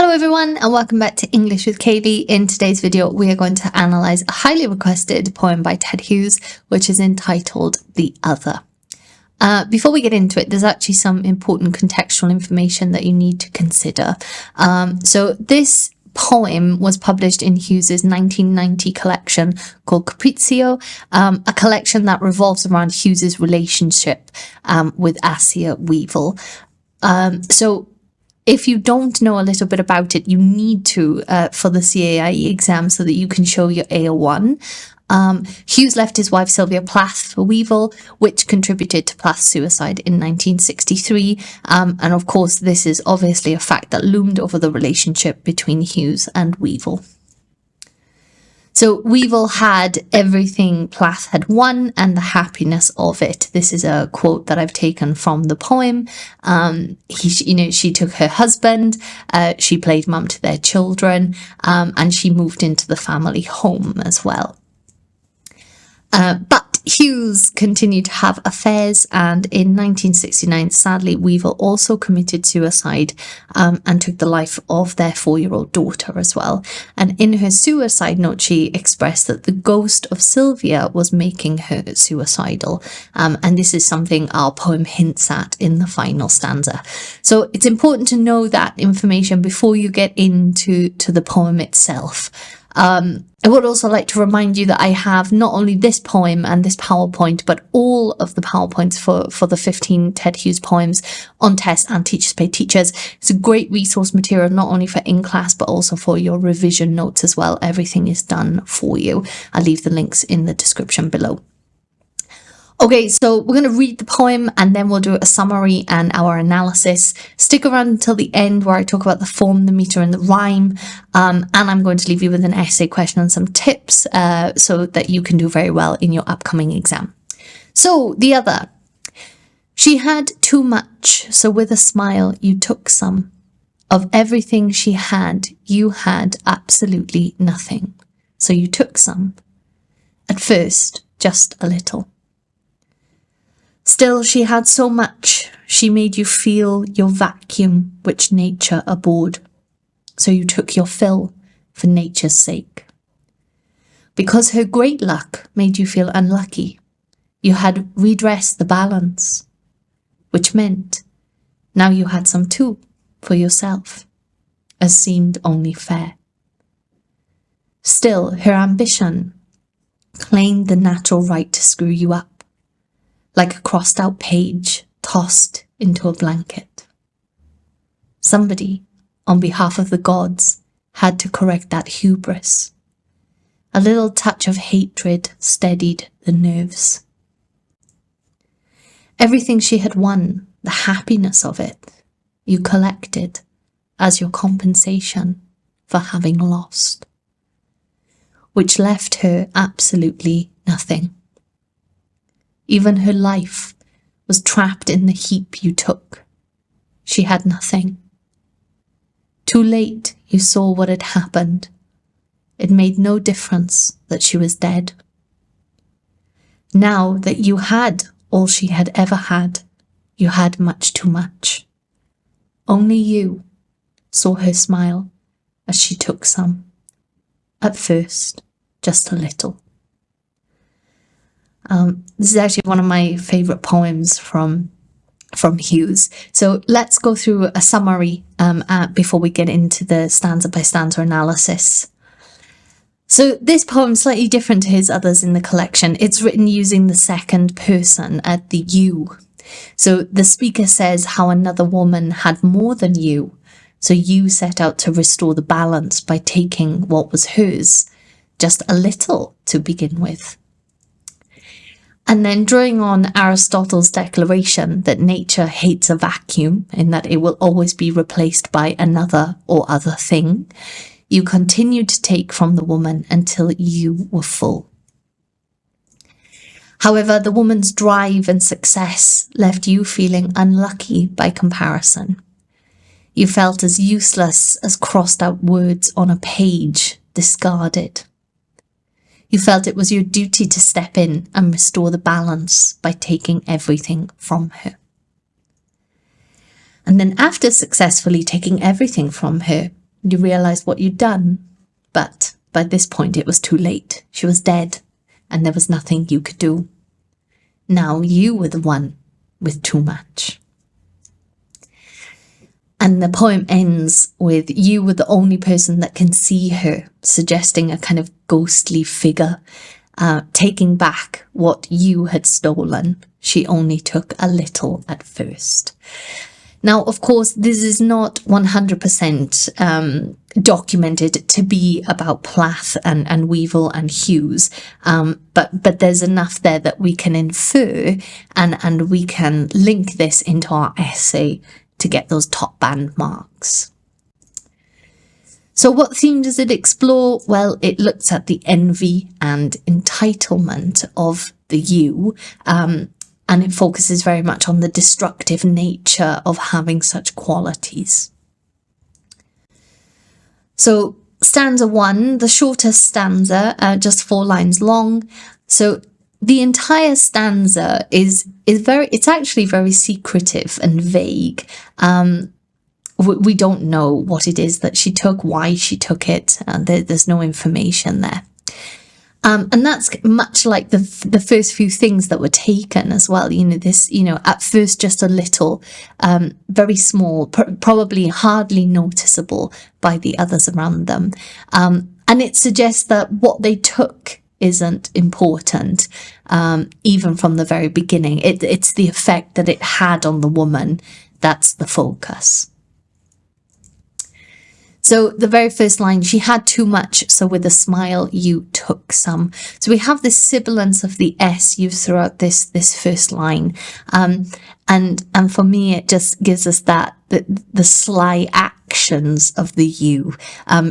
Hello everyone and welcome back to English with Kayleigh. In today's video we are going to analyse a highly requested poem by Ted Hughes which is entitled The Other. Before we get into it, there's actually some important contextual information that you need to consider. So this poem was published in Hughes's 1990 collection called Capriccio, a collection that revolves around Hughes's relationship with Asa Weevil. So if you don't know a little bit about it, you need to for the CAIE exam so that you can show your AO1. Hughes left his wife Sylvia Plath for Weevil, which contributed to Plath's suicide in 1963. And of course, this is obviously a fact that loomed over the relationship between Hughes and Weevil. So Weevil had everything Plath had won and the happiness of it. This is a quote that I've taken from the poem. She took her husband, she played mum to their children, and she moved into the family home as well. But Hughes continued to have affairs, and in 1969, sadly, Weevil also committed suicide and took the life of their 4-year-old daughter as well. And in her suicide note, she expressed that the ghost of Sylvia was making her suicidal. And this is something our poem hints at in the final stanza. So it's important to know that information before you get into the poem itself. I would also like to remind you that I have not only this poem and this PowerPoint, but all of the PowerPoints for the 15 Ted Hughes poems on Test and Teachers Pay Teachers. It's a great resource material, not only for in-class, but also for your revision notes as well. Everything is done for you. I'll leave the links in the description below. Okay, so we're going to read the poem and then we'll do a summary and our analysis. Stick around until the end where I talk about the form, the meter and the rhyme. And I'm going to leave you with an essay question and some tips so that you can do very well in your upcoming exam. So, the other. She had too much, so with a smile you took some. Of everything she had, you had absolutely nothing. So you took some. At first, just a little. Still, she had so much, she made you feel your vacuum, which nature abhorred. So you took your fill for nature's sake. Because her great luck made you feel unlucky, you had redressed the balance, which meant now you had some too for yourself, as seemed only fair. Still, her ambition claimed the natural right to screw you up, like a crossed out page tossed into a blanket. Somebody, on behalf of the gods, had to correct that hubris. A little touch of hatred steadied the nerves. Everything she had won, the happiness of it, you collected as your compensation for having lost, which left her absolutely nothing. Even her life was trapped in the heap you took. She had nothing. Too late you saw what had happened. It made no difference that she was dead. Now that you had all she had ever had, you had much too much. Only you saw her smile as she took some. At first, just a little. This is actually one of my favourite poems from Hughes. So let's go through a summary before we get into the stanza by stanza analysis. So this poem is slightly different to his others in the collection. It's written using the second person at the you. So the speaker says how another woman had more than you. So you set out to restore the balance by taking what was hers, just a little to begin with. And then drawing on Aristotle's declaration that nature hates a vacuum in that it will always be replaced by another or other thing, you continued to take from the woman until you were full. However, the woman's drive and success left you feeling unlucky by comparison. You felt as useless as crossed out words on a page, discarded. You felt it was your duty to step in and restore the balance by taking everything from her. And then after successfully taking everything from her, you realised what you'd done, but by this point it was too late. She was dead, and there was nothing you could do. Now you were the one with too much. And the poem ends with, you were the only person that can see her, suggesting a kind of ghostly figure, taking back what you had stolen. She only took a little at first. Now, of course, this is not 100% documented to be about Plath and Weevil and Hughes, but there's enough there that we can infer, and we can link this into our essay to get those top band marks. So what theme does it explore? Well, it looks at the envy and entitlement of the you, and it focuses very much on the destructive nature of having such qualities. So stanza 1, the shortest stanza, just 4 lines long. So the entire stanza it's actually very secretive and vague. We don't know what it is that she took, why she took it, and there's no information there. And that's much like the first few things that were taken as well. At first just a little, very small, probably hardly noticeable by the others around them. And it suggests that what they took isn't important, even from the very beginning. It's the effect that it had on the woman that's the focus. So the very first line, she had too much, so with a smile you took some. So we have this sibilance of the S used throughout this first line, and for me it just gives us that the sly actions of the you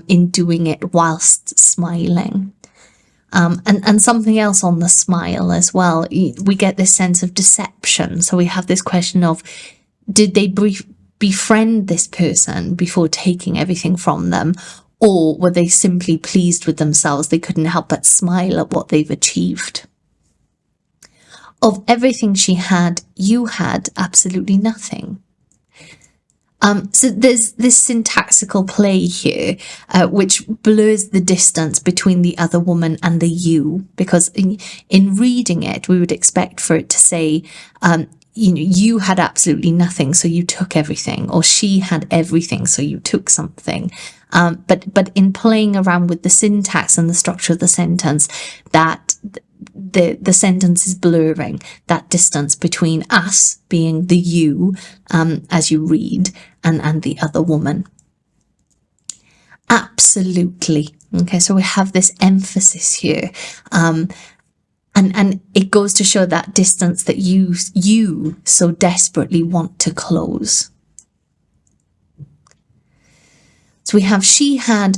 in doing it whilst smiling. And something else on the smile as well, we get this sense of deception. So we have this question of, did they befriend this person before taking everything from them, or were they simply pleased with themselves? They couldn't help but smile at what they've achieved. Of everything she had, you had absolutely nothing. So there's this syntactical play here, which blurs the distance between the other woman and the you, because in reading it, we would expect for it to say, you had absolutely nothing, so you took everything, or she had everything, so you took something. But in playing around with the syntax and the structure of the sentence, that the sentence is blurring that distance between us being the you, as you read, and the other woman. Absolutely. Okay, so we have this emphasis here. And it goes to show that distance that you so desperately want to close. So we have she had,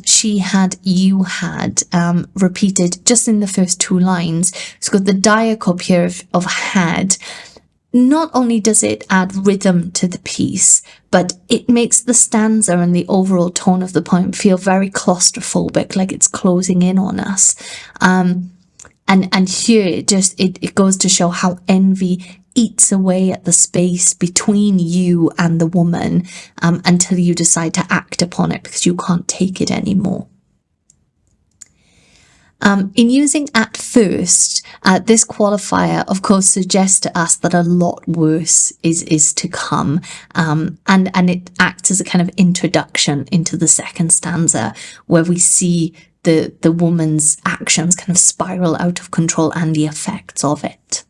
you had, repeated just in the first 2 lines. It's got the diacope here of had. Not only does it add rhythm to the piece, but it makes the stanza and the overall tone of the poem feel very claustrophobic, like it's closing in on us. And here it goes to show how envy eats away at the space between you and the woman, until you decide to act upon it because you can't take it anymore. In using at first, this qualifier, of course, suggests to us that a lot worse is to come, and it acts as a kind of introduction into the second stanza, where we see the woman's actions kind of spiral out of control and the effects of it.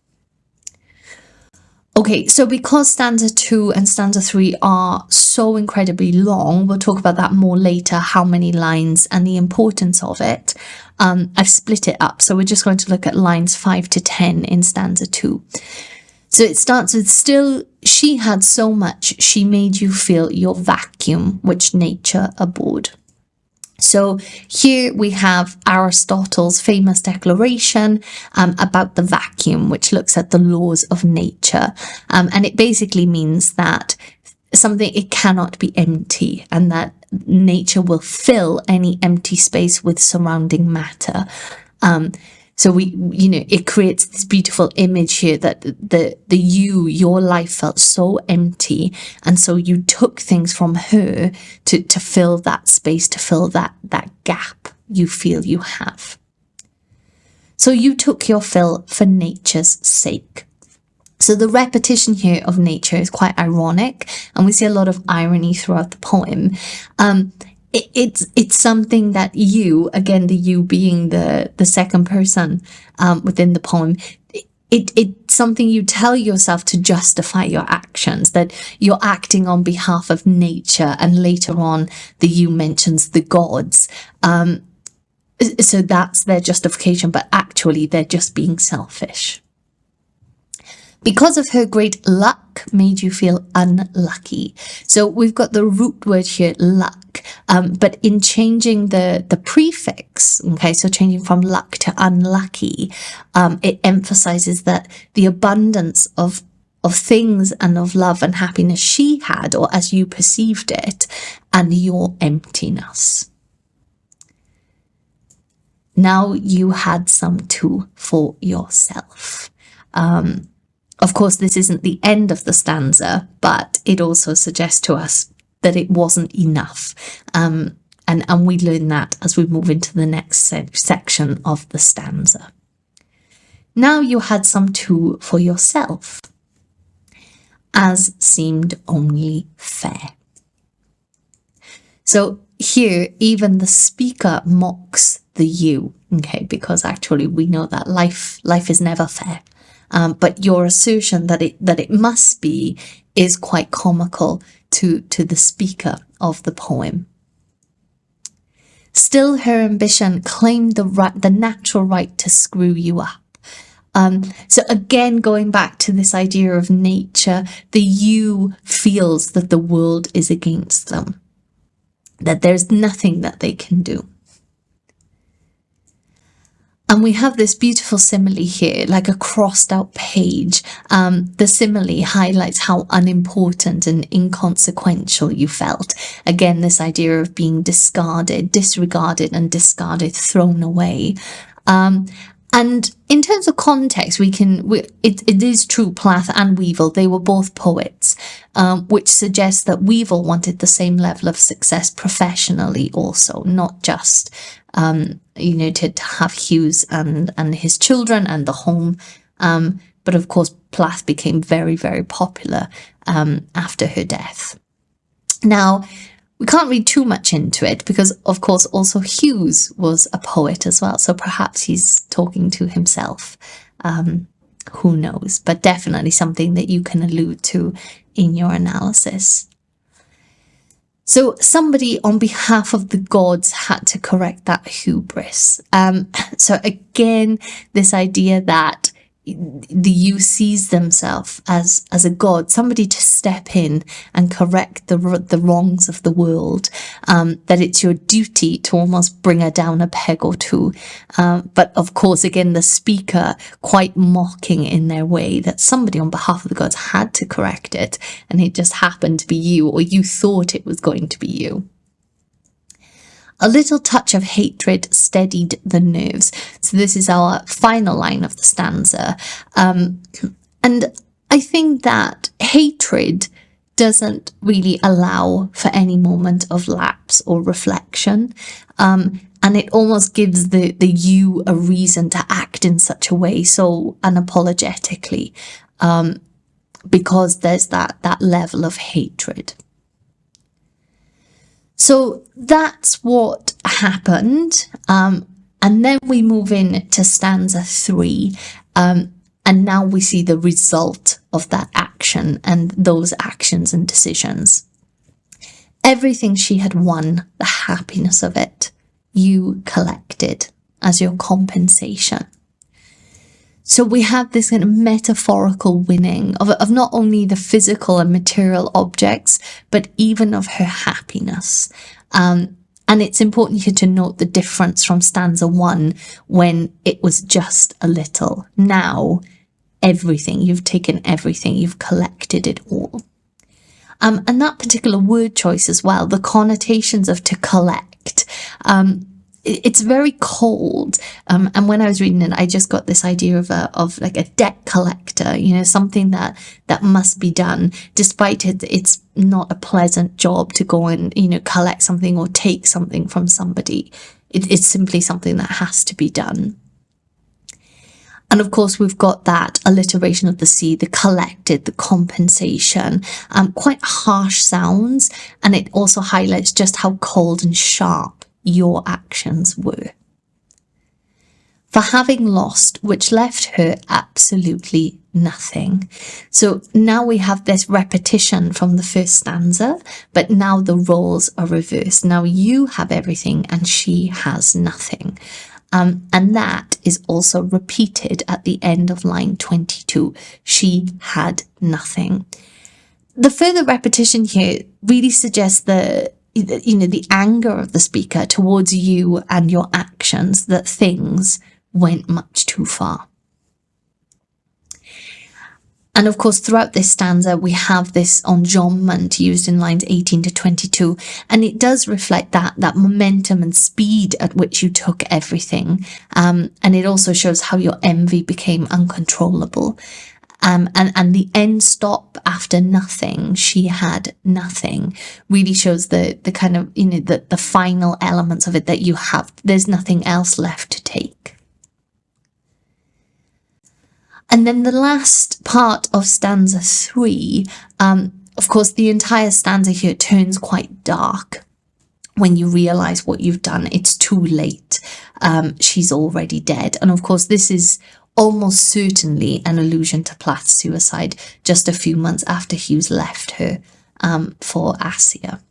Okay, so because stanza 2 and stanza 3 are so incredibly long, we'll talk about that more later, how many lines and the importance of it. I've split it up, so we're just going to look at lines 5 to 10 in stanza 2. So it starts with, still she had so much, she made you feel your vacuum, which nature abhorred. So here we have Aristotle's famous declaration about the vacuum, which looks at the laws of nature. And it basically means that it cannot be empty, and that nature will fill any empty space with surrounding matter. So it creates this beautiful image here that your life felt so empty. And so you took things from her to fill that space, to fill that gap you feel you have. So you took your fill for nature's sake. So the repetition here of nature is quite ironic, and we see a lot of irony throughout the poem. It's something that you, again, the you being the second person within the poem, it's something you tell yourself to justify your actions, that you're acting on behalf of nature, and later on the you mentions the gods. So that's their justification, but actually they're just being selfish. Because of her great luck made you feel unlucky. So we've got the root word here, luck, but in changing the prefix, okay, so changing from luck to unlucky, it emphasizes that the abundance of things and of love and happiness she had, or as you perceived it, and your emptiness. Now you had some too for yourself. Of course, this isn't the end of the stanza, but it also suggests to us that it wasn't enough. And we learn that as we move into the next section of the stanza. Now you had some too for yourself, as seemed only fair. So here, even the speaker mocks the you, okay, because actually we know that life is never fair. But your assertion that it must be is quite comical to the speaker of the poem. Still, her ambition claimed the natural right to screw you up. So again, going back to this idea of nature, the you feels that the world is against them, that there's nothing that they can do. And we have this beautiful simile here, like a crossed out page. The simile highlights how unimportant and inconsequential you felt. Again, this idea of being disregarded and discarded, thrown away. And in terms of context, it is true, Plath and Weevil, they were both poets, which suggests that Weevil wanted the same level of success professionally also, not just, to have Hughes and his children and the home. But of course, Plath became very, very popular after her death. Now, we can't read too much into it because, of course, also Hughes was a poet as well. So perhaps he's talking to himself. Who knows? But definitely something that you can allude to in your analysis. So somebody on behalf of the gods had to correct that hubris. So again, this idea that the you sees themselves as a god, somebody to step in and correct the wrongs of the world, that it's your duty to almost bring her down a peg or two. But of course, again, the speaker quite mocking in their way that somebody on behalf of the gods had to correct it, and it just happened to be you, or you thought it was going to be you. A little touch of hatred steadied the nerves. So this is our final line of the stanza. And I think that hatred doesn't really allow for any moment of lapse or reflection. And it almost gives the you a reason to act in such a way, so unapologetically, because there's that level of hatred. So that's what happened. And then we move in to stanza 3. And now we see the result of that action and those actions and decisions. Everything she had won, the happiness of it, you collected as your compensation. So we have this kind of metaphorical winning of not only the physical and material objects, but even of her happiness. And it's important here to note the difference from stanza 1 when it was just a little. Now, everything, you've taken everything, you've collected it all. And that particular word choice as well, the connotations of to collect, it's very cold. And when I was reading it, I just got this idea of like a debt collector, something that must be done, despite it's not a pleasant job to go and, collect something or take something from somebody. It's simply something that has to be done. And of course, we've got that alliteration of the C, the collected, the compensation, quite harsh sounds. And it also highlights just how cold and sharp your actions were. For having lost, which left her absolutely nothing. So now we have this repetition from the first stanza, but now the roles are reversed. Now you have everything and she has nothing. And that is also repeated at the end of line 22. She had nothing. The further repetition here really suggests the anger of the speaker towards you and your actions, that things went much too far. And of course, throughout this stanza, we have this enjambment used in lines 18 to 22, and it does reflect that momentum and speed at which you took everything. And it also shows how your envy became uncontrollable. And the end stop after nothing, she had nothing, really shows the kind of, the final elements of it, that there's nothing else left to take. And then the last part of stanza 3, of course, the entire stanza here turns quite dark when you realize what you've done. It's too late. She's already dead. And of course, this is almost certainly an allusion to Plath's suicide just a few months after Hughes left her for Assia.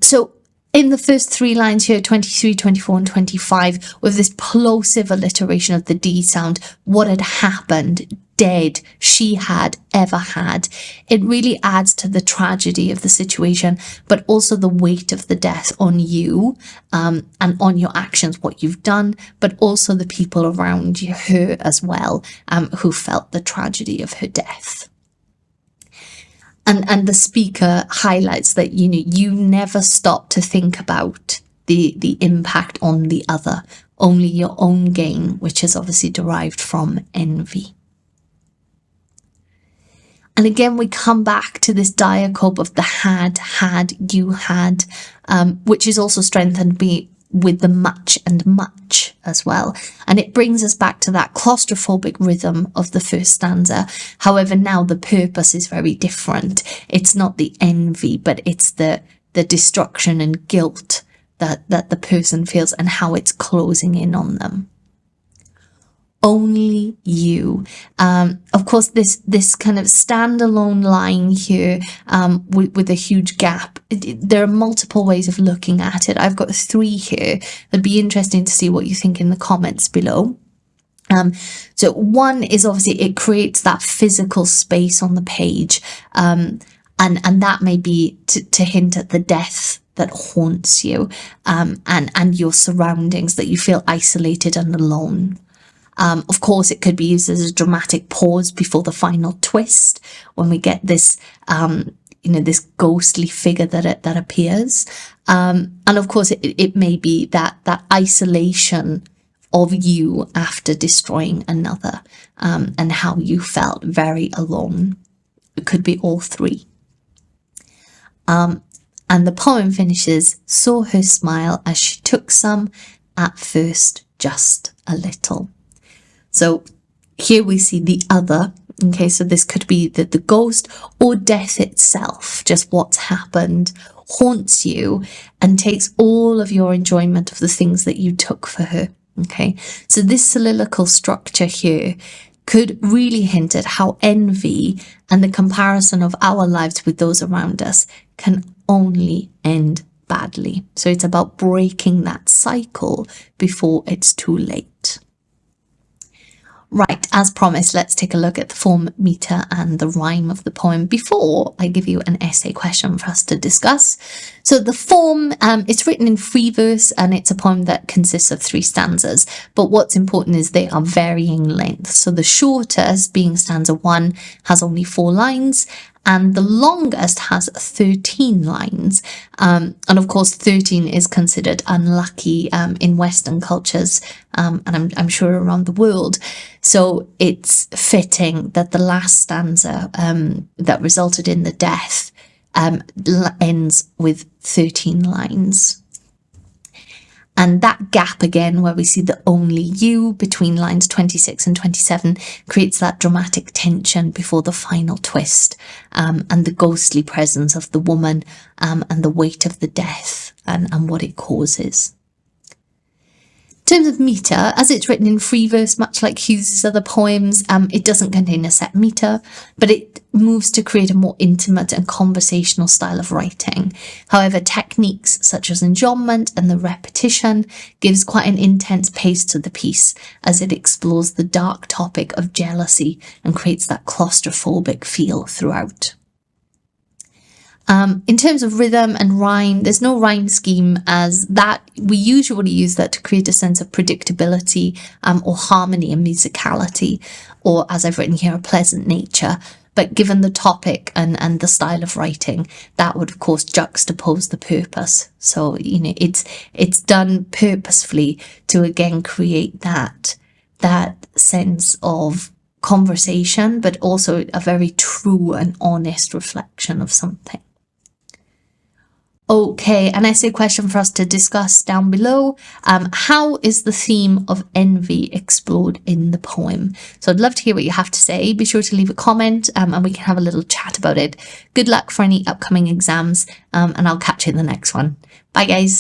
So in the first 3 lines here, 23, 24 and 25, with this plosive alliteration of the D sound, what had happened, dead, she had, ever had, it really adds to the tragedy of the situation, but also the weight of the death on you and on your actions, what you've done, but also the people around you, her as well, who felt the tragedy of her death. And the speaker highlights that, you never stop to think about the impact on the other, only your own gain, which is obviously derived from envy. And again, we come back to this diacope of the had, you had, which is also strengthened with the much and much as well. And it brings us back to that claustrophobic rhythm of the first stanza. However, now the purpose is very different. It's not the envy, but it's the destruction and guilt that the person feels and how it's closing in on them. Only you. Of course, this kind of standalone line here with a huge gap, there are multiple ways of looking at it. I've got 3 here. It'd be interesting to see what you think in the comments below. So one is obviously it creates that physical space on the page, and that may be to hint at the death that haunts you, and your surroundings, that you feel isolated and alone. Of course, it could be used as a dramatic pause before the final twist, when we get this, this ghostly figure that appears. And of course, it may be that isolation of you after destroying another, and how you felt very alone. It could be all 3. And the poem finishes, saw her smile as she took some, at first just a little. So here we see the other. Okay, so this could be the ghost or death itself, just what's happened, haunts you and takes all of your enjoyment of the things that you took for her. Okay, so this soliloquial structure here could really hint at how envy and the comparison of our lives with those around us can only end badly. So it's about breaking that cycle before it's too late. Right, as promised, let's take a look at the form, meter and the rhyme of the poem before I give you an essay question for us to discuss. So the form, it's written in free verse and it's a poem that consists of 3 stanzas. But what's important is they are varying length. So the shortest, being stanza 1, has only 4 lines, and the longest has 13 lines. And of course, 13 is considered unlucky in Western cultures, and I'm sure around the world. So it's fitting that the last stanza that resulted in the death ends with 13 lines. And that gap again, where we see the only you between lines 26 and 27, creates that dramatic tension before the final twist, and the ghostly presence of the woman, and the weight of the death and what it causes. In terms of metre, as it's written in free verse, much like Hughes' other poems, it doesn't contain a set metre, but it moves to create a more intimate and conversational style of writing. However, techniques such as enjambment and the repetition gives quite an intense pace to the piece, as it explores the dark topic of jealousy and creates that claustrophobic feel throughout. In terms of rhythm and rhyme, there's no rhyme scheme, as that we usually use that to create a sense of predictability or harmony and musicality, or as I've written here, a pleasant nature. But given the topic and the style of writing, that would of course juxtapose the purpose. So, you know, it's done purposefully to again create that sense of conversation, but also a very true and honest reflection of something. Okay, an essay question for us to discuss down below. How is the theme of envy explored in the poem? So I'd love to hear what you have to say. Be sure to leave a comment and we can have a little chat about it. Good luck for any upcoming exams, and I'll catch you in the next one. Bye guys.